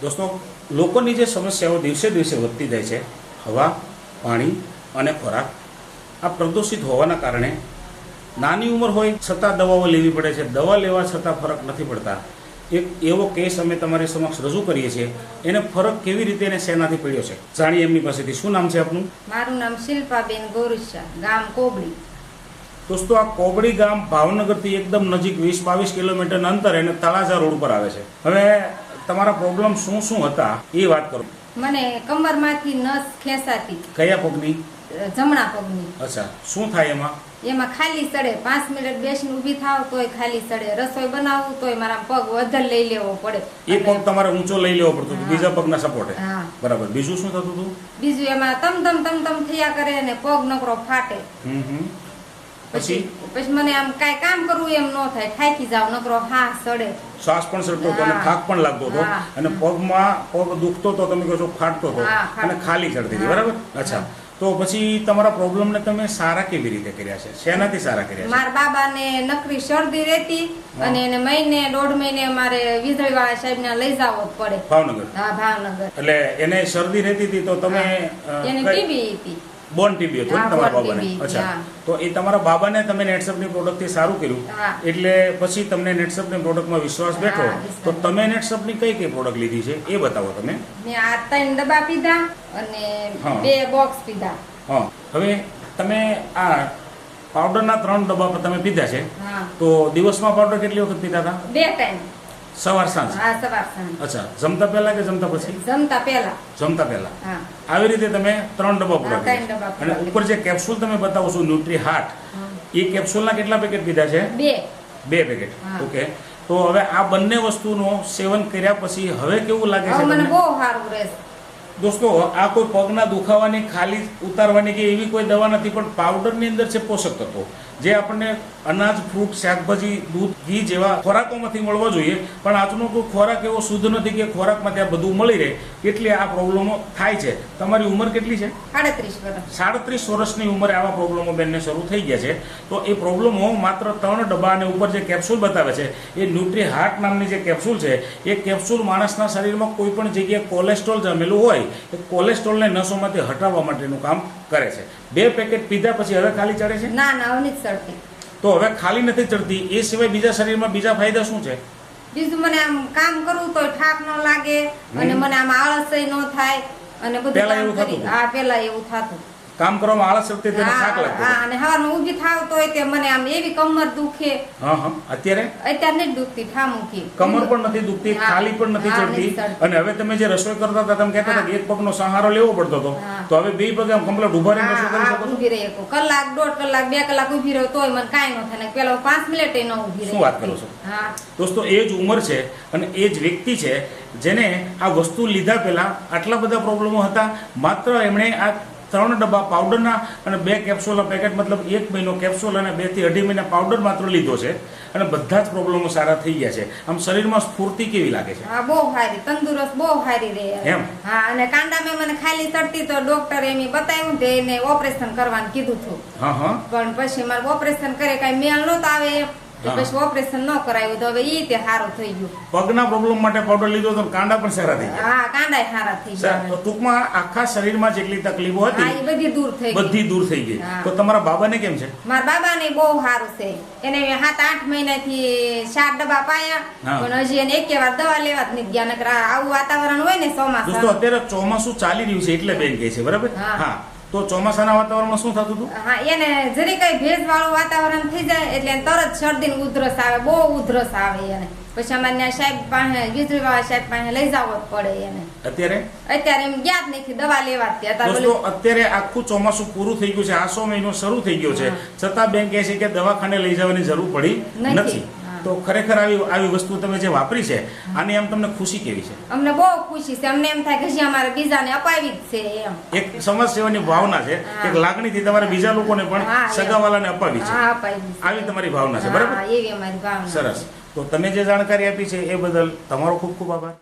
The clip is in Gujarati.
દોસ્તો, લોકોની જે સમસ્યાઓ દિવસે દિવસે વધતી જાય છે, હવા, પાણી અને ખોરાક, આ પ્રદૂષિત હોવાના કારણે નાની ઉંમર હોય છતાં દવાઓ લેવી પડે છે. દવા લેવા છતાં ફરક નથી પડતા. એક એવો કેસ અમે તમારી સમક્ષ રજૂ કરીએ છીએ. એને ફરક કેવી રીતે એને શેનાથી પડ્યો છે જાણીએ એમની પાસેથી. શું નામ છે આપનું? મારું નામ શિલ્પાબેન ગોરુશા, ગામ કોબડી. દોસ્તો, આ કોબડી ગામ ભાવનગરથી એકદમ નજીક 20-22 કિલોમીટરના અંતરે અને તળાજા રોડ પર આવે છે. હવે તમારા પ્રોબ્લેમ શું શું હતા એ વાત કરો. મને કમરમાંથી નસ ખેંચાતી. કયા પગની? જમણા પગની. અચ્છા, શું થાય એમાં? એમાં ખાલી સડે. 5 મિનિટ બેસીને ઊભી થાવ તોય ખાલી સડે. રસોઈ બનાવવું તોય મારા પગ વધલ લઈ લેવો પડે. એ પગ તમારે ઊંચો લઈ લેવો પડતો હતો, બીજા પગના સપોર્ટે. હા, બરાબર. બીજું શું થતું હતું? બીજું એમાં તમ થયા કરે અને પગ નકરો ફાટે. પછી મને આમ કાંઈ કામ કરવું એમ ન થાય, થાકી જાવ, નકરો હા સડે. શ્વાસ પણ ચડતો હતો અને થાક પણ લાગતો હતો અને પગમાં પગ દુખતો હતો, તમે કહો છો ફાટતો હતો અને ખાલી ચડતી હતી. બરાબર. અચ્છા, તો પછી તમારા પ્રોબ્લેમને તમે સારા કેવી રીતે કર્યા છે? શેનાથી સારા કર્યા છે? મારા બાબાને નકરી શરદી રહેતી અને એને મહિને 1.5 મહિને મારે વીજળીવાળા સાહેબને લઈ જવો જ પડે. ભાવનગર? હા, ભાવનગર. એટલે એને શરદી રહેતી હતી તો તમે એને ટીબી હતી. બોન ટીબી હતું તમારા બાબાને? અચ્છા, તો એ તમારા બાબાને તમે નેટસપની પ્રોડક્ટથી સારું કર્યું એટલે પછી તમને નેટસપની પ્રોડક્ટમાં વિશ્વાસ બેઠો. તો તમે નેટસપની કઈ કઈ પ્રોડક્ટ લીધી છે એ બતાવો તમે. મેં આ 3 ડબ્બા પીધા અને 2 બોક્સ પીધા. હા, હવે તમે આ પાવડરના 3 ડબ્બા તમે પીધા છે, તો દિવસમાં પાવડર કેટલી વખત પીતા હતા? 2 ટાઈમ. સવાર સાંજ? હા, સવાર સાંજ. અચ્છા, જમતા પહેલા કે જમતા પછી? જમતા પહેલા. જમતા પહેલા. હા, આવી રીતે તમે 3 ડબ્બા પૂરા ત્રણ ડબ્બા કર્યા. અને ઉપર જે કેપ્સ્યુલ તમે બતાવો છો ન્યુટ્રી હાર્ટ, એ કેપ્સ્યુલના કેટલા પેકેટ પીધા છે? 2 પેકેટ. ઓકે, તો હવે આ બંને વસ્તુનો સેવન કર્યા પછી હવે કેવું લાગે છે? મને બહુ સારું રહેશે. દોસ્તો, આ કોઈ પગના દુખાવાની ખાલી ઉતારવાની કે એવી કોઈ દવા નથી, પણ પાવડરની અંદર છે પોષક તત્વો જે આપણને અનાજ, ફ્રૂટ, શાકભાજી, દૂધ, ઘી જેવા ખોરાકોમાંથી મળવા જોઈએ. પણ આજનો કોઈ ખોરાક એવો શુદ્ધ નથી કે ખોરાકમાંથી આ બધું મળી રહે, એટલે આ પ્રોબ્લેમો થાય છે. તમારી ઉંમર કેટલી છે? 37 વર્ષ. 37 વર્ષની ઉંમરે આવા પ્રોબ્લેમો બેનને શરૂ થઈ ગયા છે. તો એ પ્રોબ્લેમો માત્ર 3 ડબ્બા અને ઉપર જે કેપ્સ્યુલ બતાવે છે એ ન્યુટ્રી હાર્ટ નામની જે કેપ્સ્યુલ છે, એ કેપ્સ્યુલ માણસના શરીરમાં કોઈ પણ જગ્યાએ કોલેસ્ટ્રોલ જમેલું હોય એ કોલેસ્ટ્રોલને નસોમાંથી હટાવવા માટેનું કામ કરે છે. 2 પેકેટ પીધા પછી હવે ખાલી ચડે છે? ના, હવે નથી ચડતી. તો હવે ખાલી નથી ચડતી, એ સિવાય બીજા શરીરમાં બીજા ફાયદા શું છે? બીજું મને આમ કામ કરવું તો થાક ન લાગે અને મને આમ આળસય ન થાય અને બધું પહેલા કામ એવું કરી. થતું? હા, પહેલા એવું થતું. કામ કરવામાં આળસ થતી, તેને થાક લાગતો? હા, અને હવારમાં ઊભી થાવ તોય તે મને આમ એવી કમર દુખે. હા, અત્યારે નથી દુખતી, ઠામુખી કમર પણ નથી દુખતી, ખાલી પણ નથી ચડતી. અને હવે તમે જે રસોઈ કરતા હતા, તમે કહેતા હતા કે એક પગનો સહારો લેવો પડતો હતો, તો હવે 2 પગે આમ કમ્પ્લીટ ઉભા રહીને રસોઈ કરી શકો છો? ઊભી રહી શકો. કલાક, 1.5 કલાક, 2 કલાક ઊભી રહ્યો તોય મને કાંઈ ન થાય. પેલા 5 મિનિટ ન ઊભી રહી. શું વાત કરો છો? હા દોસ્તો, એ જ ઉંમર છે અને એ જ વ્યક્તિ છે જેને આ વસ્તુ લીધા પહેલા આટલા બધા પ્રોબ્લેમો હતા. માત્ર એમણે આ 3 ડબ્બા પાવડરના અને 2 કેપ્સ્યુલના પેકેટ, મતલબ 1 મહિનો કેપ્સ્યુલ અને 2 થી 2.5 મહિના પાવડર માત્ર લીધો છે અને બધા જ પ્રોબ્લેમો સારા થઈ ગયા છે. આમ શરીરમાં સ્ફૂર્તિ કેવી લાગે છે? હા, બહુ સારી, તંદુરસ્ત, બહુ સારી રહે એમ? હા, અને કાંડામાં મને ખાલી ચડતી તો ડોક્ટરે એમ બતાવ્યું કે એને ઓપરેશન કરવાનું કીધું હતું. હા, પણ પછી મારે ઓપરેશન કરે કઈ મેળ નતો આવે, પછી ઓપરેશન ન કરાવ્યું. તો હવે ઈ તે સારું થઈ ગયું. પગના પ્રોબ્લેમ માટે પાવડર લીધો તો કાંડા પણ સારા થઈ ગયા? હા, કાંડા સારા થઈ ગયા. તો ટૂંકમાં આખા શરીરમાં જેટલી તકલીફો હતી એ બધી દૂર થઈ ગઈ. બધી દૂર થઈ ગઈ. તો તમારા બાબાને કેમ છે? મારા બાબાને બહુ સારું છે. એને 7-8 મહિનાથી 4 ડબ્બા પાયા, પણ હજી એને એક વાર દવા લેવા જ નથી ગયા. નકર આવું વાતાવરણ હોય ને ચોમાસા. દોસ્તો, અત્યારે ચોમાસું ચાલી રહ્યું છે એટલે બેન કહે છે, બરાબર? હા, તો ચોમાસાના વાતાવરણમાં શું થતું હતું? હા, એને જરી કઈ ભેજ વાળું વાતાવરણ થઈ જાય એટલે તરત શરદી ઉધરસ આવે, બહુ ઉધરસ આવે એને. પછી અમારે સાહેબ પાસે, વીજળીવાળા સાહેબ પાસે લઈ જવો જ પડે એને. અત્યારે એમ ગયા જ નથી, દવા લેવા જ ત્યાં. દોસ્તો, અત્યારે આખું ચોમાસું પૂરું થઈ ગયું છે, આસો મહિનો શરૂ થઈ ગયો છે, છતાં બેન કહે છે કે દવાખાને લઈ જવાની જરૂર પડી નથી. તો ખરેખર આવી વસ્તુ તમે જે વાપરી છે, આની એમ તમને ખુશી કેવી છે? અમને બહુ ખુશી છે. અમને એમ થાય કે હજી અમારે બીજાને અપાવી જ છે એમ. એક સમાજ સેવાની ભાવના છે, એક લાગણીથી તમારે બીજા લોકોને પણ સગાવાલાને અપાવી છે, આવી તમારી ભાવના છે, બરાબર? એવી અમારી ભાવના. સરસ. તો તમે જે જાણકારી આપી છે એ બદલ તમારો ખૂબ ખૂબ આભાર.